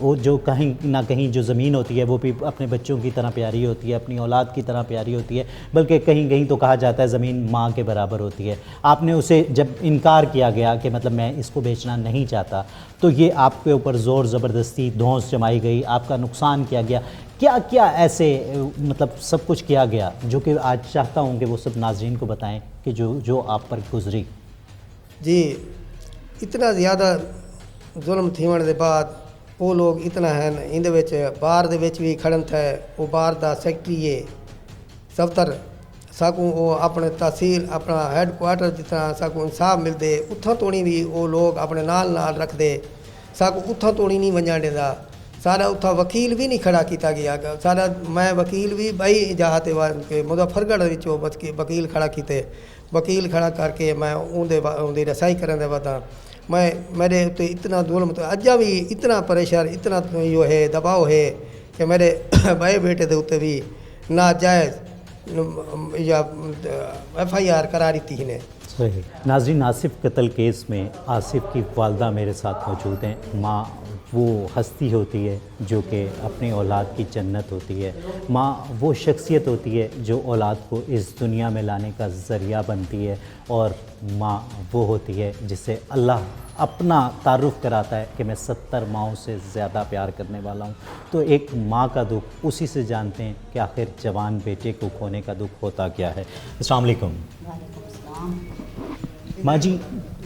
وہ جو کہیں نہ کہیں جو زمین ہوتی ہے وہ بھی اپنے بچوں کی طرح پیاری ہوتی ہے، اپنی اولاد کی طرح پیاری ہوتی ہے، بلکہ کہیں کہیں تو کہا جاتا ہے زمین ماں کے برابر ہوتی ہے۔ آپ نے اسے جب انکار کیا گیا کہ مطلب میں اس کو بیچنا نہیں چاہتا، تو یہ آپ کے اوپر زور زبردستی دھونس جمائی گئی، آپ کا نقصان کیا گیا، کیا کیا ایسے مطلب سب کچھ کیا گیا جو کہ آج چاہتا ہوں کہ وہ سب ناظرین کو بتائیں کہ جو آپ پر گزری؟ جی اتنا زیادہ ظلم تھیون دے بعد وہ لوگ اتنا ہیں اندے وچ باہر دے وچ بھی کھڑن تھے، وہ باہر دا سیکٹری ہے سفتر ساکوں وہ اپنے تحصیل اپنا ہیڈ کوارٹر جتنا ساکوں انصاف ملدے اتھاں توڑی بھی وہ لوگ اپنے نال رکھ دے، ساکوں اتھاں توڑی نہیں ونجان دیندا، سارا اتھاں وکیل بھی نہیں کھڑا کیتا گیا، سارا میں وکیل بھی بئی جہاتے کے مظفر گڑھ وچوں وکیل کھڑا کیتے، وکیل کھڑا کر کے میں اون دی رسائی کرن دے ودا میں میرے اتنے اتنا ظلم تو اجا بھی اتنا پریشر اتنا یہ ہے دباؤ ہے کہ میرے بھائی بیٹے دے اتنے بھی ناجائز یا ایف آئی آر کرا دیتی ہے۔ صحیح ناظرین، آصف قتل کیس میں آصف کی والدہ میرے ساتھ موجود ہیں۔ ماں وہ ہستی ہوتی ہے جو کہ اپنی اولاد کی جنت ہوتی ہے، ماں وہ شخصیت ہوتی ہے جو اولاد کو اس دنیا میں لانے کا ذریعہ بنتی ہے، اور ماں وہ ہوتی ہے جسے اللہ اپنا تعارف کراتا ہے کہ میں 70 ماؤں سے زیادہ پیار کرنے والا ہوں۔ تو ایک ماں کا دکھ اسی سے جانتے ہیں کہ آخر جوان بیٹے کو کھونے کا دکھ ہوتا کیا ہے۔ السلام علیکم۔ وعلیکم السلام۔ ماں جی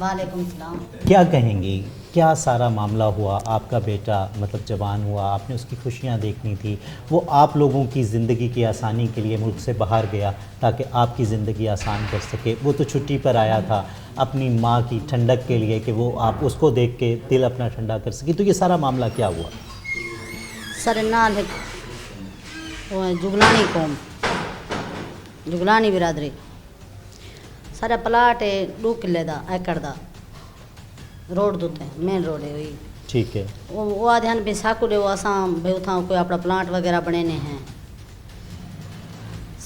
وعلیکم السلام۔ کیا کہیں گی، کیا سارا معاملہ ہوا؟ آپ کا بیٹا مطلب جوان ہوا، آپ نے اس کی خوشیاں دیکھنی تھی، وہ آپ لوگوں کی زندگی کی آسانی کے لیے ملک سے باہر گیا تاکہ آپ کی زندگی آسان کر سکے، وہ تو چھٹی پر آیا تھا اپنی ماں کی ٹھنڈک کے لیے کہ وہ آپ اس کو دیکھ کے دل اپنا ٹھنڈا کر سکے، تو یہ سارا معاملہ کیا ہوا؟ سر نال وہ جگلانی قوم جگلانی برادری سارا پلاٹ ہے 2 کلے دا ایکڑ دا روڈ دوتے مین روڈ ہے ہوئی ٹھیک ہے، وہ آدھے بھی ساکو دے وہ اساں بھئی اتھاں کوئی اپنا پلانٹ وغیرہ بنے ہیں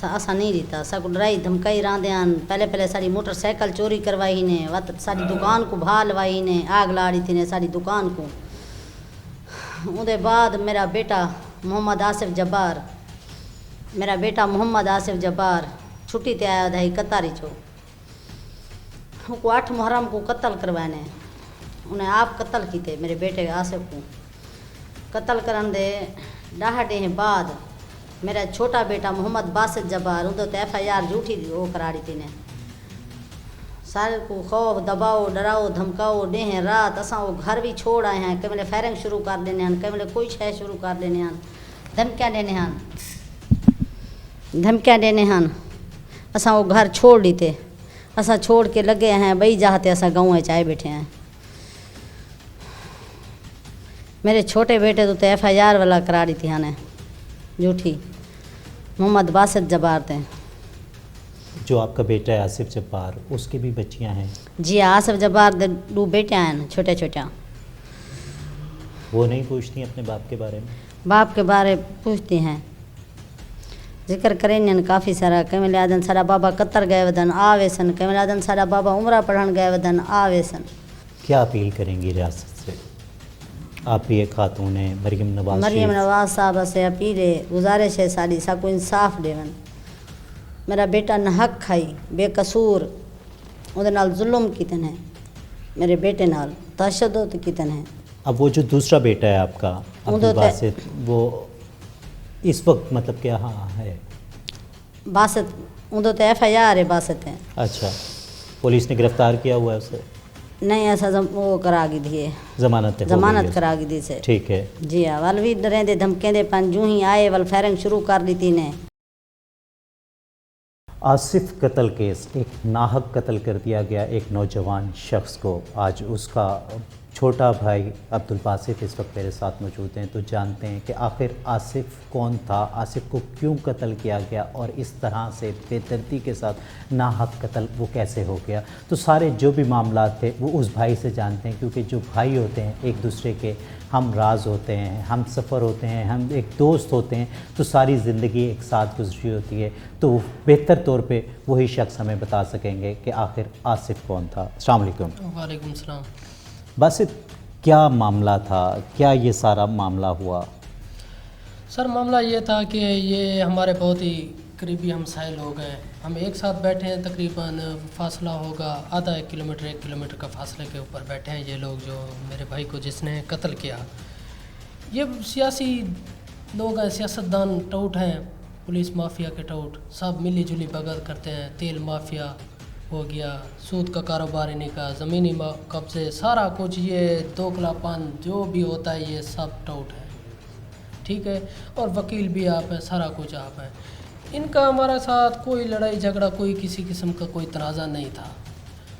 اساں نہیں دیتا، ساکو ڈرائی دھمکائی راندے ہیں، پہلے ساری موٹر سائیکل چوری کروائی نے، ساری دکان کو بھا لوائی نے، آگ لاڑی تھی نے ساری دکان کو۔ اون دے بعد میرا بیٹا محمد آصف جبار چھٹی تے آیا دھائی کتاری چو، ان کو 8 محرم کو قتل کروانے، انہیں آپ قتل کیتے میرے بیٹے آصف کو، قتل کرن دے 10 ڈے بعد میرا چھوٹا بیٹا محمد باسط جبار ان تو ایف آئی آر جھوٹی وہ کرا دی تھی نے، سارے کو خوف دباؤ ڈراؤ دھمکاؤ ڈیں رات اساں وہ گھر بھی چھوڑ آئے ہیں، کئی فائرنگ شروع کر دینے ہیں، کئی کوئی شے شروع کر دینے ہیں، دھمکیاں دینے ہیں، اساں وہ گھر چھوڑ لیتے، اساں چھوڑ کے لگے ہیں بئی جاتے اساں گاؤں چائے بیٹھے ہیں۔ میرے چھوٹے بیٹے تو ایف آئی آر والا کرا دی تھی نے جھوٹی، محمد باسط جبار تھے۔ جو آپ کا بیٹا ہے آصف جبار، اس کی بھی بچیاں ہیں؟ جی آصف جبار دے 2 بیٹے ہیں چھوٹے، وہ نہیں پوچھتی اپنے باپ کے بارے میں؟ باپ کے بارے پوچھتے ہیں، ذکر کریں کافی سارا، کئی ملے آدن سارا بابا قطر گئے ودن آوے سن، کئی ملے آدن سارا بابا عمرہ پڑھن گئے ودن آوے سن۔ کیا اپیل کریں گی ریاست سے؟ آپ بھی ایک خاتون ہیں، مریم نواز صاحب سے اپیل ہے، گزارش ہے ساری سا کو انصاف دیون، میرا بیٹا نحق کھائی بے قصور، اودے نال ظلم کیتن ہے، میرے بیٹے نال تشدد کیتن ہے۔ اب وہ جو دوسرا بیٹا ہے آپ کا عبدالباسط، وہ اس وقت مطلب کیا ہاں ہے؟ باسط اندو تو ایف آئی آر ہے باسط ہیں۔ اچھا، پولیس نے گرفتار کیا ہوا ہے اسے؟ نہیں ایسا وہ کرا گی دیے ضمانت کرا گی دی سے۔ ٹھیک ہے جی ہاں، ول بھی ڈریں دے دھمکیں دے پن جو ہی آئے ول فائرنگ شروع کر لی تھی نے۔ آصف قتل کیس، ایک ناحق قتل کر دیا گیا ایک نوجوان شخص کو، آج اس کا چھوٹا بھائی عبدالباسط اس وقت میرے ساتھ موجود ہیں، تو جانتے ہیں کہ آخر آصف کون تھا، آصف کو کیوں قتل کیا گیا، اور اس طرح سے بے دردی کے ساتھ ناحق قتل وہ کیسے ہو گیا۔ تو سارے جو بھی معاملات تھے وہ اس بھائی سے جانتے ہیں، کیونکہ جو بھائی ہوتے ہیں ایک دوسرے کے ہم راز ہوتے ہیں، ہم سفر ہوتے ہیں، ہم ایک دوست ہوتے ہیں، تو ساری زندگی ایک ساتھ گزری ہوتی ہے، تو بہتر طور پہ وہی شخص ہمیں بتا سکیں گے کہ آخر آصف کون تھا۔ السلام علیکم۔ وعلیکم السلام۔ باسط، کیا معاملہ تھا, کیا یہ سارا معاملہ ہوا؟ سر معاملہ یہ تھا کہ یہ ہمارے بہت ہی قریبی ہمسائے لوگ ہیں. ہم ایک ساتھ بیٹھے ہیں, تقریباً فاصلہ ہوگا آدھا 1 کلومیٹر کا فاصلے کے اوپر بیٹھے ہیں یہ لوگ جو میرے بھائی کو جس نے قتل کیا. یہ سیاسی لوگ ہیں, سیاستدان ٹوٹ ہیں, پولیس مافیا کے ٹوٹ, سب ملی جلی بغل کرتے ہیں. تیل مافیا ہو گیا, سود کا کاروبار انہیں کا, زمینی قبضے, سارا کچھ یہ دوکھلا پن جو بھی ہوتا ہے یہ سب ٹوٹ ہے. ٹھیک ہے, اور وکیل بھی آپ ہیں, سارا کچھ آپ ہیں. ان کا ہمارے ساتھ کوئی لڑائی جھگڑا, کوئی کسی قسم کا کوئی تنازع نہیں تھا.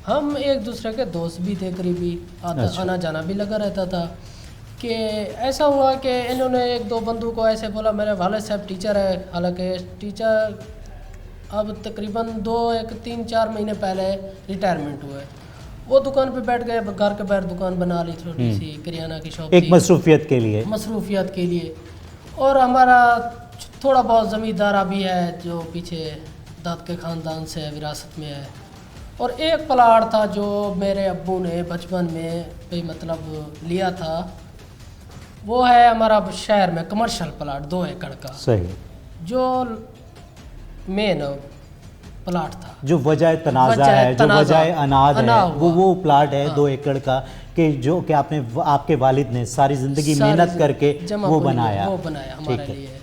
ہم ایک دوسرے کے دوست بھی تھے, قریبی آنا جانا بھی لگا رہتا تھا. کہ ایسا ہوا کہ انہوں نے 1-2 بندوں کو ایسے بولا, میرے والد صاحب ٹیچر ہے, حالانکہ ٹیچر اب تقریباً 3-4 مہینے پہلے ریٹائرمنٹ ہوئے. وہ دکان پہ بیٹھ گئے, گھر کے باہر دکان بنا لی چھوٹی سی, کریانہ کی شاپ, ایک مصروفیت کے لیے. اور ہمارا تھوڑا بہت زمیندارہ بھی ہے جو پیچھے داد کے خاندان سے وراثت میں ہے. اور ایک پلاٹ تھا جو میرے ابو نے بچپن میں مطلب لیا تھا, وہ ہے ہمارا شہر میں کمرشل پلاٹ 2 ایکڑ کا, صحیح, جو مین پلاٹ تھا. جو وجہ تنازع ہے, جو وجہ اناد ہے, وہ پلاٹ ہے 2 ایکڑ کا, کہ جو کہ آپ کے والد نے ساری زندگی محنت کر کے وہ بنایا ہمارے لیے.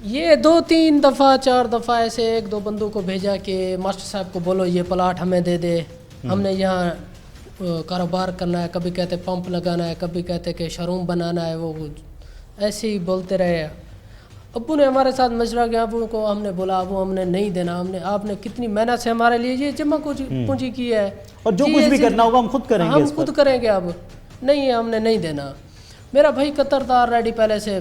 یہ 2-3 دفعہ 4 دفعہ ایسے 1-2 بندوں کو بھیجا کہ ماسٹر صاحب کو بولو یہ پلاٹ ہمیں دے دے, ہم نے یہاں کاروبار کرنا ہے. کبھی کہتے پمپ لگانا ہے, کبھی کہتے کہ شو روم بنانا ہے. وہ ایسے ہی بولتے رہے. ابو نے ہمارے ساتھ مشورہ کیا, ابو کو ہم نے بولا ابو ہم نے نہیں دینا, آپ نے کتنی محنت سے ہمارے لیے یہ جمع پونجی کی ہے, اور جو کچھ بھی کرنا ہوگا ہم خود کریں گے, ہم خود کریں گے. اب نہیں, ہم نے نہیں دینا. میرا بھائی قطر تھا آلریڈی پہلے سے,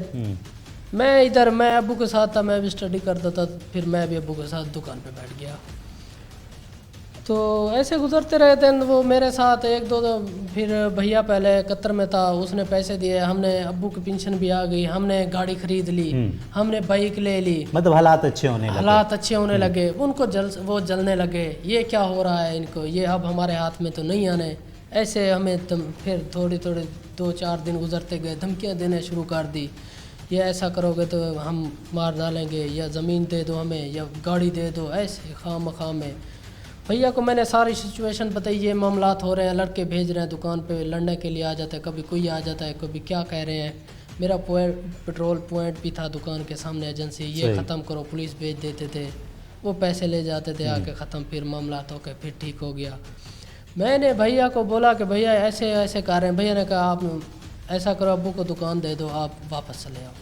میں ادھر, میں ابو کے ساتھ تھا, میں بھی اسٹڈی کرتا تھا, پھر میں بھی ابو کے ساتھ دکان پہ بیٹھ گیا. تو ایسے گزرتے رہے تھے وہ میرے ساتھ. 1-2 پھر بھیا پہلے قطر میں تھا, اس نے پیسے دیے, ہم نے ابو کی پینشن بھی آ گئی, ہم نے گاڑی خرید لی, ہم نے بائک لے لی, مطلب حالات اچھے ہونے لگے. ان کو وہ جلنے لگے, یہ کیا ہو رہا ہے ان کو, یہ اب ہمارے ہاتھ میں تو نہیں آنے. ایسے ہمیں پھر تھوڑی 2-4 دن گزرتے گئے, دھمکیاں دینے شروع کر دی. یہ ایسا کرو گے تو ہم مار ڈالیں گے, یا زمین دے دو ہمیں, یا گاڑی دے دو. ایسے خواہ میں بھیا کو میں نے ساری سچویشن بتائی, یہ معاملات ہو رہے ہیں, لڑکے بھیج رہے ہیں دکان پہ لڑنے کے لیے, آ جاتا ہے, کبھی کوئی آ جاتا ہے, کبھی کیا کہہ رہے ہیں. میرا پیٹرول پوائنٹ بھی تھا دکان کے سامنے ایجنسی, یہ ختم کرو, پولیس بھیج دیتے تھے, وہ پیسے لے جاتے تھے آ کے ختم. پھر معاملات ہو کے پھر ٹھیک ہو گیا. میں نے بھیا کو بولا کہ بھیا ایسے کر رہے ہیں. بھیا نے کہا آپ ایسا کرو, ابو کو دکان دے دو, آپ واپس چلے آؤ.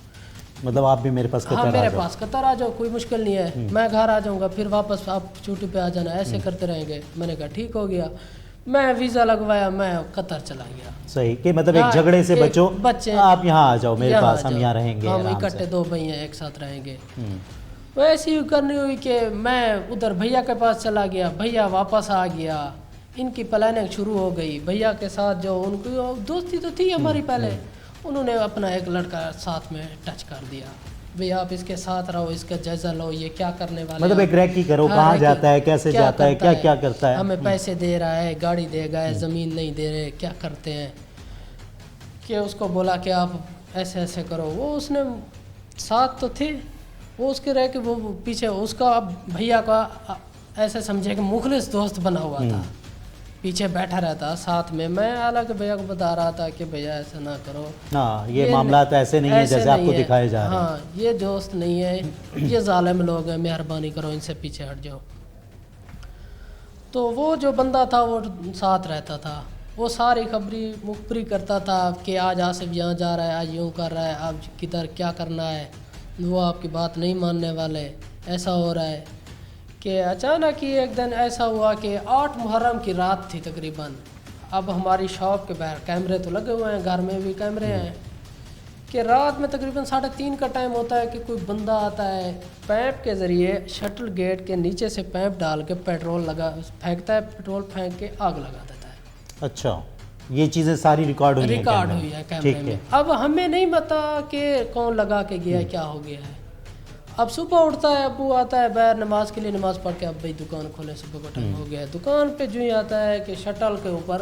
مطلب آپ بھی میرے پاس قطر میرے پاس قطر آ جاؤ, کوئی مشکل نہیں ہے, میں گھر آ جاؤں گا, پھر واپس آپ چھٹی پہ آ جانا. ایسے کرتے رہیں گے. میں نے کہا ٹھیک ہو گیا. میں ویزا لگوایا, میں قطر چلا گیا. صحیح, کہ مطلب ایک جھگڑے سے بچو, آپ یہاں آ جاؤ میرے پاس, ہم یہاں رہیں گے, ہم اکٹھے 2 بھائی ہیں, ایک ساتھ رہیں گے. وہ ایسی کرنی ہوئی کہ میں ادھر بھیا کے پاس چلا گیا, بھیا واپس آ گیا. ان کی پلاننگ شروع ہو گئی. بھیا کے ساتھ جو ان کی دوستی تو تھی ہماری پہلے, انہوں نے اپنا ایک لڑکا ساتھ میں ٹچ کر دیا. بھئی آپ اس کے ساتھ رہو, اس کا جائزہ لو, یہ کیا کرنے والا ہے. مطلب ایک ریکی کرو, کہاں جاتا ہے, کیسے جاتا ہے, کیا کرتا ہے. ہمیں پیسے دے رہا ہے, گاڑی دے گا, زمین نہیں دے رہے, کیا کرتے ہیں. کہ اس کو بولا کہ آپ ایسے کرو. وہ اس نے ساتھ تو تھے, وہ اس کے رہ کے وہ پیچھے اس کا بھیا کا ایسے سمجھے کہ مخلص دوست بنا ہوا تھا, پیچھے بیٹھا رہتا ساتھ میں. میں حالانکہ بھیا کو بتا رہا تھا کہ بھیا ایسا نہ کرو, یہ معاملات ایسے نہیں ہیں جیسے آپ کو دکھائے جا رہے ہیں. ہاں, یہ دوست نہیں ہے, یہ ظالم لوگ ہیں, مہربانی کرو ان سے پیچھے ہٹ جاؤ. تو وہ جو بندہ تھا وہ ساتھ رہتا تھا, وہ ساری مخبری کرتا تھا کہ آج آصف یہاں جا رہا ہے, آج یوں کر رہا ہے, آج کدھر کیا کرنا ہے. وہ آپ کی بات نہیں ماننے والے. ایسا ہو رہا ہے کہ اچانک ہی ایک دن ایسا ہوا کہ 8 محرم کی رات تھی تقریباً. اب ہماری شاپ کے باہر کیمرے تو لگے ہوئے ہیں, گھر میں بھی کیمرے ہیں, کہ رات میں تقریباً 3:30 کا ٹائم ہوتا ہے کہ کوئی بندہ آتا ہے, پیپ کے ذریعے شٹل گیٹ کے نیچے سے پیپ ڈال کے پیٹرول پھینکتا ہے, پیٹرول پھینک کے آگ لگا دیتا ہے. اچھا, یہ چیزیں ساری ریکارڈ ہوئی ہے کیمرے میں. اب ہمیں نہیں پتا کہ کون لگا کے گیا ہے, کیا ہو گیا ہے. اب صبح اٹھتا ہے, ابو آتا ہے باہر نماز کے لیے, نماز پڑھ کے اب بھائی دکان کھولے, صبح کا ٹائم ہو گیا ہے. دکان پہ جو ہی آتا ہے کہ شٹل کے اوپر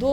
2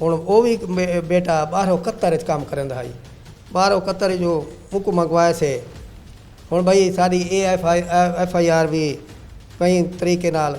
ਹੁਣ ਉਹ ਵੀ ਬੇਟਾ ਬਾਹਰੋਂ ਕਤਰ 'ਚ ਕੰਮ ਕਰਨ ਦਾ ਸੀ, ਬਾਹਰੋਂ ਕਤਰ ਜੋ ਮੁੱਕ ਮੰਗਵਾਏ ਸੇ। ਹੁਣ ਭਾਈ ਸਾਡੀ ਇਹ ਐਫ ਆਈ ਆਰ ਵੀ ਕਈ ਤਰੀਕੇ ਨਾਲ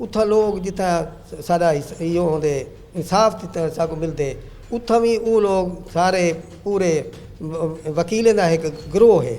ਉੱਥਾਂ ਲੋਕ ਜਿੱਥਾਂ ਸਾਡਾ ਇਹੋ ਹੁੰਦੇ ਇਨਸਾਫ ਜਿੱਥਾਂ ਸਾਨੂੰ ਮਿਲਦੇ, ਉੱਥਾਂ ਵੀ ਉਹ ਲੋਕ ਸਾਰੇ ਪੂਰੇ ਵਕੀਲਾਂ ਦਾ ਇੱਕ ਗਰੋਹ ਹੈ।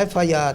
FIR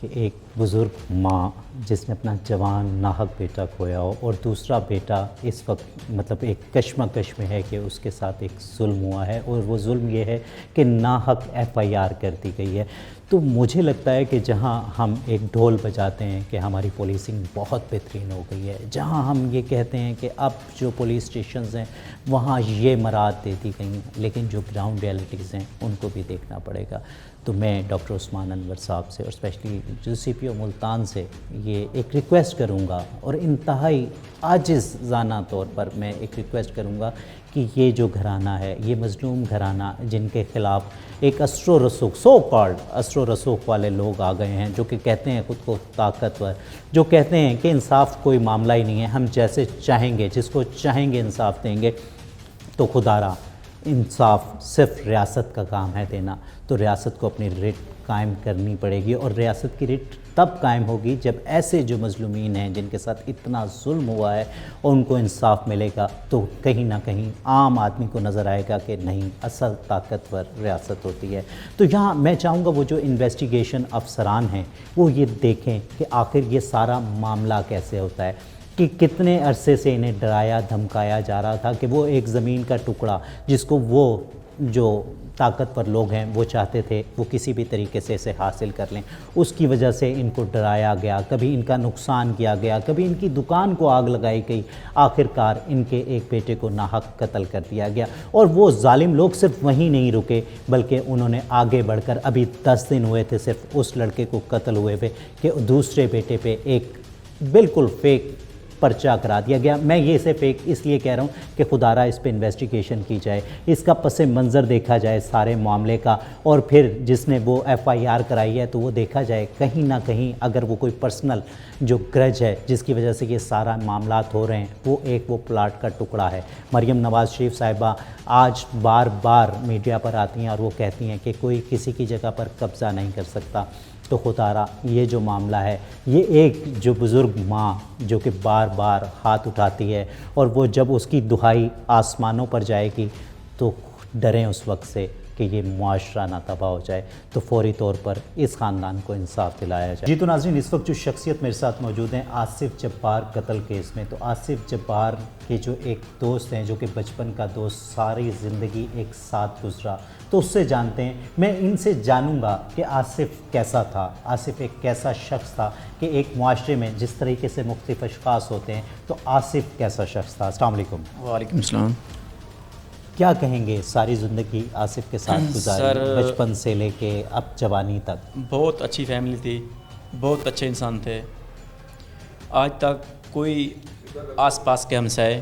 کہ ایک بزرگ ماں جس نے اپنا جوان ناحق بیٹا کھویا ہو اور دوسرا بیٹا اس وقت مطلب ایک کشمکش میں ہے کہ اس کے ساتھ ایک ظلم ہوا ہے اور وہ ظلم یہ ہے کہ ناحق FIR کر دی گئی ہے. تو مجھے لگتا ہے کہ جہاں ہم ایک ڈھول بجاتے ہیں کہ ہماری پولیسنگ بہت بہترین ہو گئی ہے، جہاں ہم یہ کہتے ہیں کہ اب جو پولیس اسٹیشنز ہیں وہاں یہ مراد دے دی گئی ہیں، لیکن جو گراؤنڈ ریئلٹیز ہیں ان کو بھی دیکھنا پڑے گا. تو میں ڈاکٹر عثمان انور صاحب سے اور اسپیشلی جو CPO ملتان سے یہ ایک ریکویسٹ کروں گا اور انتہائی عاجزانہ طور پر میں ایک ریکویسٹ کروں گا کہ یہ جو گھرانہ ہے، یہ مظلوم گھرانہ جن کے خلاف ایک اسر و رسوخ سو کالڈ اسر و رسوخ والے لوگ آ گئے ہیں جو کہ کہتے ہیں خود کو طاقتور، جو کہتے ہیں کہ انصاف کوئی معاملہ ہی نہیں ہے، ہم جیسے چاہیں گے جس کو چاہیں گے انصاف دیں گے. تو خدا را انصاف صرف ریاست کا کام ہے دینا، تو ریاست کو اپنی ریٹ قائم کرنی پڑے گی اور ریاست کی ریٹ تب قائم ہوگی جب ایسے جو مظلومین ہیں جن کے ساتھ اتنا ظلم ہوا ہے اور ان کو انصاف ملے گا تو کہیں نہ کہیں عام آدمی کو نظر آئے گا کہ نہیں اصل طاقتور ریاست ہوتی ہے. تو یہاں میں چاہوں گا وہ جو انویسٹیگیشن افسران ہیں وہ یہ دیکھیں کہ آخر یہ سارا معاملہ کیسے ہوتا ہے، کہ کتنے عرصے سے انہیں ڈرایا دھمکایا جا رہا تھا کہ وہ ایک زمین کا ٹکڑا جس کو وہ جو طاقتور لوگ ہیں وہ چاہتے تھے وہ کسی بھی طریقے سے اسے حاصل کر لیں، اس کی وجہ سے ان کو ڈرایا گیا، کبھی ان کا نقصان کیا گیا، کبھی ان کی دکان کو آگ لگائی گئی، آخر کار ان کے ایک بیٹے کو ناحق قتل کر دیا گیا. اور وہ ظالم لوگ صرف وہیں نہیں رکے بلکہ انہوں نے آگے بڑھ کر ابھی 10 دن ہوئے تھے صرف اس لڑکے کو قتل ہوئے ہوئے کہ دوسرے بیٹے پہ ایک بالکل فیک پرچہ کرا دیا گیا. میں یہ اسے فیک اس لیے کہہ رہا ہوں کہ خدا را اس پہ انویسٹیگیشن کی جائے، اس کا پس منظر دیکھا جائے سارے معاملے کا، اور پھر جس نے وہ FIR کرائی ہے تو وہ دیکھا جائے کہیں نہ کہیں اگر وہ کوئی پرسنل جو گرج ہے جس کی وجہ سے یہ سارا معاملات ہو رہے ہیں وہ پلاٹ کا ٹکڑا ہے. مریم نواز شریف صاحبہ آج بار بار میڈیا پر آتی ہیں اور وہ کہتی ہیں کہ کوئی کسی کی جگہ پر قبضہ نہیں کر سکتا. تو خدا را یہ جو معاملہ ہے، یہ ایک جو بزرگ ماں جو کہ بار بار ہاتھ اٹھاتی ہے اور وہ جب اس کی دہائی آسمانوں پر جائے گی تو ڈریں اس وقت سے کہ یہ معاشرہ نہ تباہ ہو جائے، تو فوری طور پر اس خاندان کو انصاف دلایا جائے. جی تو ناظرین، اس وقت جو شخصیت میرے ساتھ موجود ہیں آصف جبار قتل کیس میں، تو آصف جبار کے جو ایک دوست ہیں جو کہ بچپن کا دوست، ساری زندگی ایک ساتھ گزرا، تو اس سے جانتے ہیں. میں ان سے جانوں گا کہ آصف کیسا تھا، آصف ایک کیسا شخص تھا کہ ایک معاشرے میں جس طریقے سے مختلف اشخاص ہوتے ہیں تو آصف کیسا شخص تھا. السلام علیکم. وعلیکم السلام. کیا کہیں گے ساری زندگی آصف کے ساتھ گزاری، سر بچپن سے لے کے اب جوانی تک؟ بہت اچھی فیملی تھی، بہت اچھے انسان تھے. آج تک کوئی آس پاس کے ہمسائے،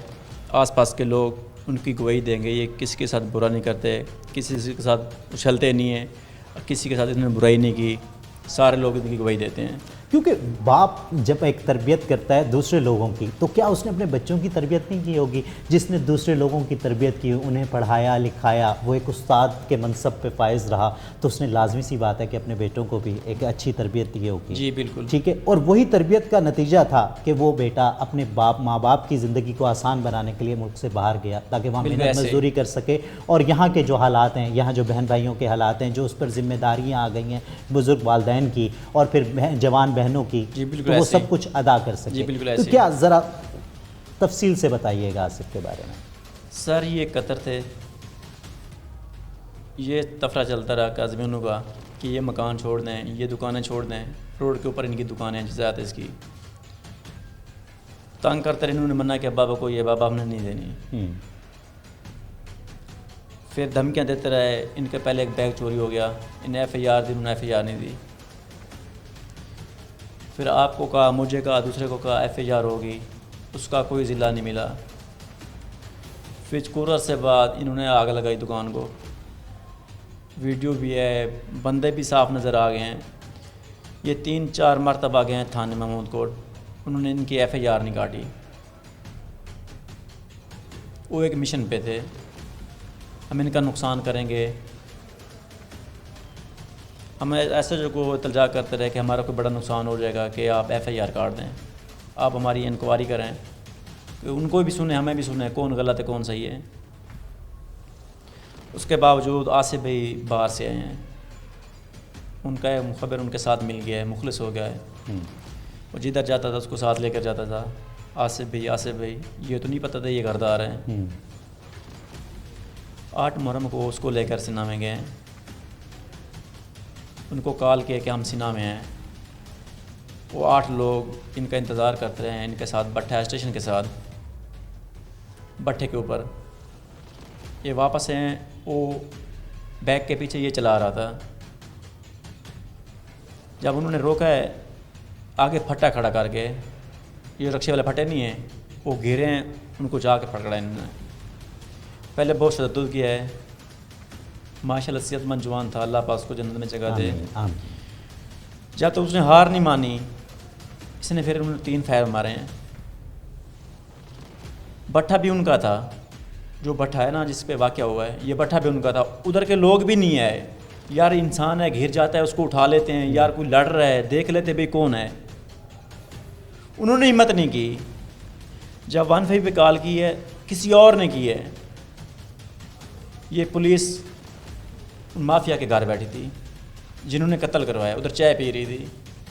آس پاس کے لوگ ان کی گواہی دیں گے یہ کسی کے ساتھ برا نہیں کرتے، کسی کے ساتھ اچھلتے نہیں ہیں، کسی کے ساتھ انہوں نے برائی نہیں کی، سارے لوگ ان کی گواہی دیتے ہیں. کیونکہ باپ جب ایک تربیت کرتا ہے دوسرے لوگوں کی تو کیا اس نے اپنے بچوں کی تربیت نہیں کی ہوگی؟ جس نے دوسرے لوگوں کی تربیت کی، انہیں پڑھایا لکھایا، وہ ایک استاد کے منصب پہ فائز رہا، تو اس نے لازمی سی بات ہے کہ اپنے بیٹوں کو بھی ایک اچھی تربیت دی ہوگی. جی بالکل. ٹھیک ہے، اور وہی تربیت کا نتیجہ تھا کہ وہ بیٹا اپنے ماں باپ کی زندگی کو آسان بنانے کے لیے ملک سے باہر گیا تاکہ وہاں محنت مزدوری کر سکے، اور یہاں کے جو حالات ہیں، یہاں جو بہن بھائیوں کے حالات ہیں، جو اس پر ذمہ داریاں آ گئی ہیں بزرگ والدین کی اور پھر جوان بہنوں کی، تو وہ سب کچھ ادا کر سکے. تو کیا ذرا تفصیل سے بتائیے گا آصف کے بارے میں. سر یہ قطر تھے، یہ تفرہ چلتا رہا کاظمینوں کا کہ یہ مکان چھوڑ دیں، یہ دکانیں چھوڑ دیں، روڈ کے اوپر ان کی دکانیں جزات اس کی تنگ کرتے رہے. انہوں نے منع کیا بابا کو، یہ بابا ہم نے نہیں دینی. پھر دھمکیاں دیتے رہے. ان کے پہلے ایک بیگ چوری ہو گیا، انہیں FIR دی، انہوں نے FIR نہیں دی. پھر آپ کو کہا، مجھے کہا، دوسرے کو کہا FIR ہوگی، اس کا کوئی ضلع نہیں ملا. پھر کورس سے بعد انہوں نے آگ لگائی دکان کو. ویڈیو بھی ہے، بندے بھی صاف نظر آ گئے ہیں. یہ 3-4 مرتبہ گئے ہیں تھانے محمود کوٹ، انہوں نے ان کی FIR نہیں کاٹی. وہ ایک مشن پہ تھے، ہم ان کا نقصان کریں گے. ہم ایسے جو کو التجا کرتے رہے کہ ہمارا کوئی بڑا نقصان ہو جائے گا کہ آپ FIR کاٹ دیں، آپ ہماری انکوائری کریں، ان کو بھی سنیں ہمیں بھی سنیں کون غلط ہے کون صحیح ہے. اس کے باوجود آصف بھائی باہر سے آئے ہیں، ان کا ایک مخبر ان کے ساتھ مل گیا ہے, مخلص ہو گیا ہے. وہ جدھر جاتا تھا اس کو ساتھ لے کر جاتا تھا. آصف بھائی یہ تو نہیں پتہ تھا یہ گھردار ہیں. 8 محرم کو اس کو لے کر سینا میں گئے. ان کو کال کیا کہ ہم سینا میں ہیں. وہ 8 لوگ ان کا انتظار کرتے رہے ہیں. ان کے ساتھ بٹھا اسٹیشن کے ساتھ بٹھے کے اوپر. یہ واپس ہیں. وہ بیگ کے پیچھے یہ چلا رہا تھا. جب انہوں نے روکا ہے آگے پھٹا کھڑا کر کے, یہ رکشے والے پھٹے نہیں ہیں, وہ گھیرے ہیں, ان کو جا کے پکڑا انہوں نے. پہلے بہت تشدد کیا ہے. ماشاء اللہ صحت مند جوان تھا, اللہ پاک اس کو جنت میں جگہ دے. جب تو اس نے ہار نہیں مانی, اس نے پھر انہوں نے 3 فائر مارے ہیں. بٹھا بھی ان کا تھا, جو بٹھا ہے نا جس پہ واقعہ ہوا ہے, یہ بٹھا بھی ان کا تھا. ادھر کے لوگ بھی نہیں آئے. یار انسان ہے, گھر جاتا ہے, اس کو اٹھا لیتے ہیں. یار کوئی لڑ رہا ہے, دیکھ لیتے بھائی کون ہے. انہوں نے ہمت نہیں کی. جب 15 پہ کال کی ہے, کسی اور نے کی ہے. یہ پولیس مافیا کے گھر بیٹھی تھی جنہوں نے قتل کروایا, ادھر چائے پی رہی تھی.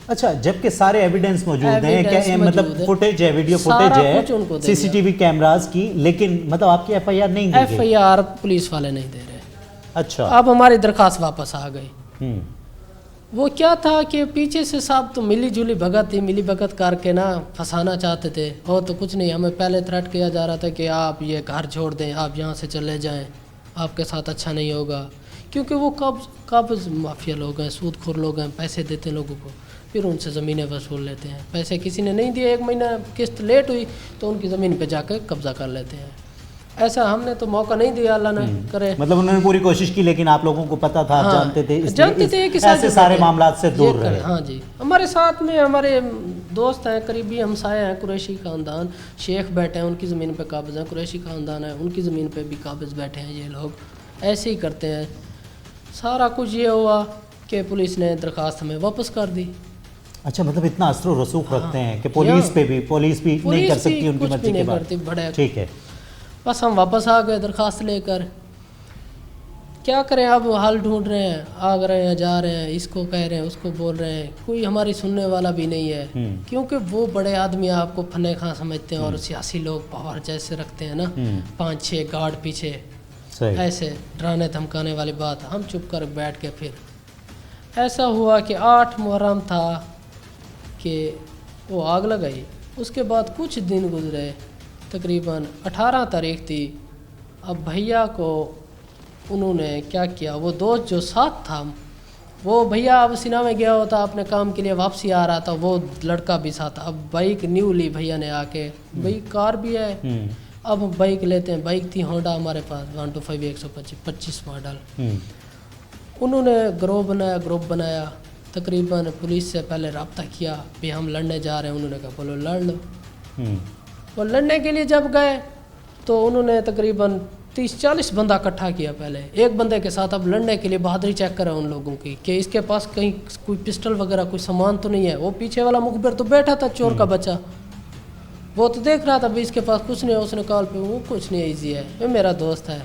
اچھا, جبکہ سارے ایویڈنس موجود ہیں, Evidence مطلب موجود ہے. فوٹیج ہے, ویڈیو سارا فوٹیج کچھ ان کو ہے, دے سی سی ٹی وی کیمراز کی, لیکن مطلب آپ کی ایف آئی آر نہیں دی ایف گئی. آئی آر پولیس والے نہیں دے رہے. اچھا. اب ہماری درخواست واپس آ گئی. وہ کیا تھا کہ پیچھے سے صاحب تو ملی جلی بھگت تھی, ملی بھگت کر کے نا پھنسانا چاہتے تھے. اور تو کچھ نہیں, ہمیں پہلے تھریٹ کیا جا رہا تھا کہ آپ یہ گھر چھوڑ دیں, آپ یہاں سے چلے جائیں, آپ کے ساتھ اچھا نہیں ہوگا. کیونکہ وہ قبض مافیا لوگ ہیں, سود خور لوگ ہیں, پیسے دیتے ہیں لوگوں کو, پھر ان سے زمینیں وصول لیتے ہیں. پیسے کسی نے نہیں دیے, 1 مہینہ قسط لیٹ ہوئی تو ان کی زمین پہ جا کے قبضہ کر لیتے ہیں. ایسا ہم نے تو موقع نہیں دیا, اللہ نے کرے. مطلب انہوں نے پوری کوشش کی, لیکن آپ لوگوں کو پتہ تھا, ہاں, جانتے تھے, اس جانتے تھے کہ ایسے سارے معاملات سے دور رہے. ہاں جی, ہمارے ساتھ میں ہمارے دوست ہیں, قریبی ہمسائے ہیں, قریشی خاندان, شیخ بیٹھے ہیں, ان کی زمین پہ قابض ہیں. قریشی خاندان ہے, ان کی زمین پہ بھی قابض بیٹھے ہیں. یہ لوگ ایسے ہی کرتے ہیں. سارا کچھ یہ ہوا کہ پولیس نے درخواست ہمیں واپس کر دی. اچھا, مطلب اتنا اثر و رسوخ رکھتے ہیں کہ پولیس بھی نہیں کر سکتی ان کی مرضی کے بعد. ٹھیک ہے, بس ہم واپس آ گئے درخواست لے کر. کیا کریں, اب حل ڈھونڈ رہے ہیں, آ رہے ہیں, جا رہے ہیں, اس کو کہہ رہے ہیں, اس کو بول رہے ہیں, کوئی ہماری سننے والا بھی نہیں ہے. کیونکہ وہ بڑے آدمی آپ کو فنے خاں سمجھتے ہیں, اور سیاسی لوگ پاور جیسے رکھتے ہیں نا, 5-6 گارڈ پیچھے, ایسے ڈرانے دھمکانے والی بات. ہم چپ کر بیٹھ کے پھر ایسا ہوا کہ 8 محرم تھا کہ وہ آگ لگائی. اس کے بعد کچھ دن گزرے, تقریباً 18 تاریخ تھی. اب بھیا کو انہوں نے کیا کیا, وہ دوست جو ساتھ تھا, وہ بھیا اب سینا میں گیا ہوتا اپنے کام کے لیے, واپسی آ رہا تھا, وہ لڑکا بھی ساتھ. اب بائک نیو لی بھیا نے آ کے, بائک کار بھی ہے, اب بائک لیتے ہیں. بائک تھی ہونڈا ہمارے پاس 125 125 ماڈل. انہوں نے گروپ بنایا. تقریباً پولیس سے پہلے رابطہ کیا بھی ہم لڑنے جا رہے ہیں. انہوں نے کہا بولو لڑ لو. وہ لڑنے کے لیے جب گئے تو انہوں نے تقریباً 30-40 بندہ اکٹھا کیا. پہلے ایک بندے کے ساتھ اب لڑنے کے لیے بہادری چیک کرا ان لوگوں کی کہ اس کے پاس کہیں کوئی پسٹل وغیرہ کوئی سامان تو نہیں ہے. وہ پیچھے والا مخبر تو بیٹھا تھا, چور کا بچہ, وہ تو دیکھ رہا تھا بھی اس کے پاس کچھ نہیں ہے. اس نے کال پہ وہ کچھ نہیں, ایزی ہے, یہ میرا دوست ہے.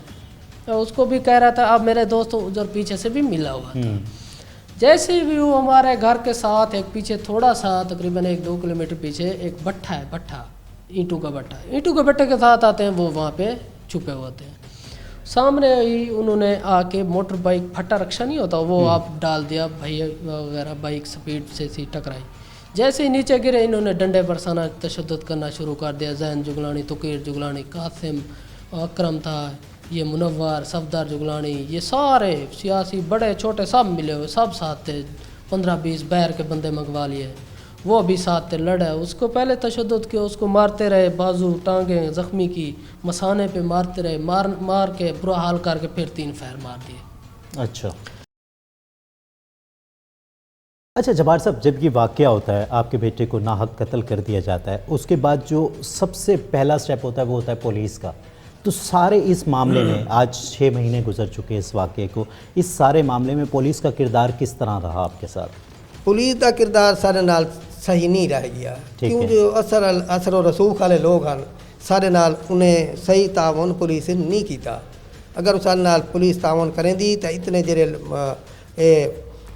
اس کو بھی کہہ رہا تھا اب میرے دوست ادھر پیچھے سے بھی ملا ہوا تھا. جیسے بھی وہ ہمارے گھر کے ساتھ ایک پیچھے تھوڑا سا تقریباً 1-2 کلومیٹر پیچھے ایک بٹھا ہے, اینٹوں کا بٹھا, اینٹوں کے بٹھے کے ساتھ آتے ہیں, وہ وہاں پہ چھپے ہوتے ہیں. سامنے ہی انہوں نے آ کے موٹر بائک, پھٹا رکشا نہیں ہوتا وہ, آپ ڈال دیا بھائی وغیرہ, بائک سپیڈ سے سی ٹکرائی. جیسے ہی نیچے گرے انہوں نے ڈنڈے برسانا, تشدد کرنا شروع کر دیا. زین جگلانی, تقیر جگلانی, قاسم, اکرم تھا, یہ منور, صفدر جگلانی, یہ سارے سیاسی بڑے چھوٹے سب ملے ہوئے, سب ساتھ تھے. 15-20 بہر کے بندے منگوا لیے, وہ بھی ساتھ تھے. لڑے, اس کو پہلے تشدد کیا, اس کو مارتے رہے, بازو ٹانگیں زخمی کی, مسانے پہ مارتے رہے, مار کے برا حال کر کے پھر 3 فائر مار دیے. اچھا جبار صاحب, جب یہ واقعہ ہوتا ہے, آپ کے بیٹے کو ناحق قتل کر دیا جاتا ہے, اس کے بعد جو سب سے پہلا سٹیپ ہوتا ہے وہ ہوتا ہے پولیس کا. تو سارے اس معاملے میں, آج 6 مہینے گزر چکے اس واقعے کو, اس سارے معاملے میں پولیس کا کردار کس طرح رہا آپ کے ساتھ؟ پولیس کا کردار سارے نال صحیح نہیں رہ گیا, کیوں جو اثر و رسوخ والے لوگ ہیں سارے نال انہیں صحیح تعاون پولیس نے نہیں کیتا. اگر اس نال پولیس تعاون کریں دی تو اتنے جڑے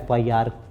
FIR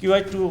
QH2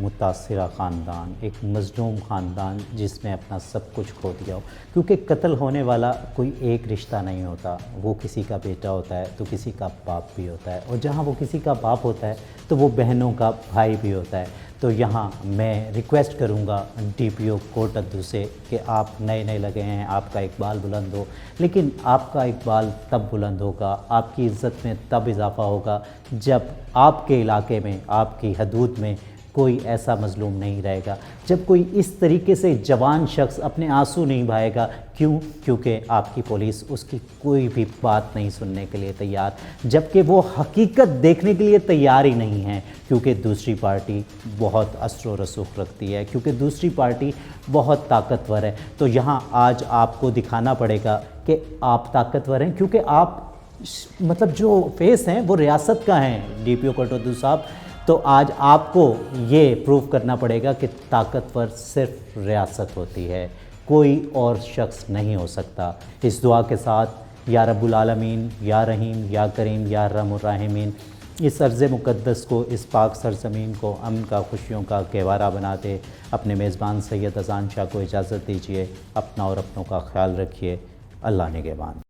متاثرہ خاندان, ایک مظلوم خاندان جس میں اپنا سب کچھ کھو دیا ہو, کیونکہ قتل ہونے والا کوئی ایک رشتہ نہیں ہوتا, وہ کسی کا بیٹا ہوتا ہے تو کسی کا باپ بھی ہوتا ہے, اور جہاں وہ کسی کا باپ ہوتا ہے تو وہ بہنوں کا بھائی بھی ہوتا ہے. تو یہاں میں ریکویسٹ کروں گا ڈی پی او کوٹدو سے کہ آپ نئے لگے ہیں, آپ کا اقبال بلند ہو, لیکن آپ کا اقبال تب بلند ہوگا, آپ کی عزت میں تب اضافہ ہوگا جب آپ کے علاقے میں, آپ کی حدود میں کوئی ایسا مظلوم نہیں رہے گا, جب کوئی اس طریقے سے جوان شخص اپنے آنسو نہیں بہائے گا. کیوں؟ کیونکہ آپ کی پولیس اس کی کوئی بھی بات نہیں سننے کے لیے تیار, جبکہ وہ حقیقت دیکھنے کے لیے تیار ہی نہیں ہے, کیونکہ دوسری پارٹی بہت اثر و رسوخ رکھتی ہے, کیونکہ دوسری پارٹی بہت طاقتور ہے. تو یہاں آج آپ کو دکھانا پڑے گا کہ آپ طاقتور ہیں, کیونکہ آپ مطلب جو فیس ہیں وہ ریاست کا ہیں ڈی پی او کوٹدو صاحب. تو آج آپ کو یہ پروف کرنا پڑے گا کہ طاقتور صرف ریاست ہوتی ہے, کوئی اور شخص نہیں ہو سکتا. اس دعا کے ساتھ یا رب العالمین, یا رحیم, یا کریم, یا ارحم الراحمین, اس ارض مقدس کو, اس پاک سرزمین کو امن کا, خوشیوں کا گہوارہ بناتے اپنے میزبان سید اذان شاہ کو اجازت دیجیے. اپنا اور اپنوں کا خیال رکھیے. اللہ نگہبان.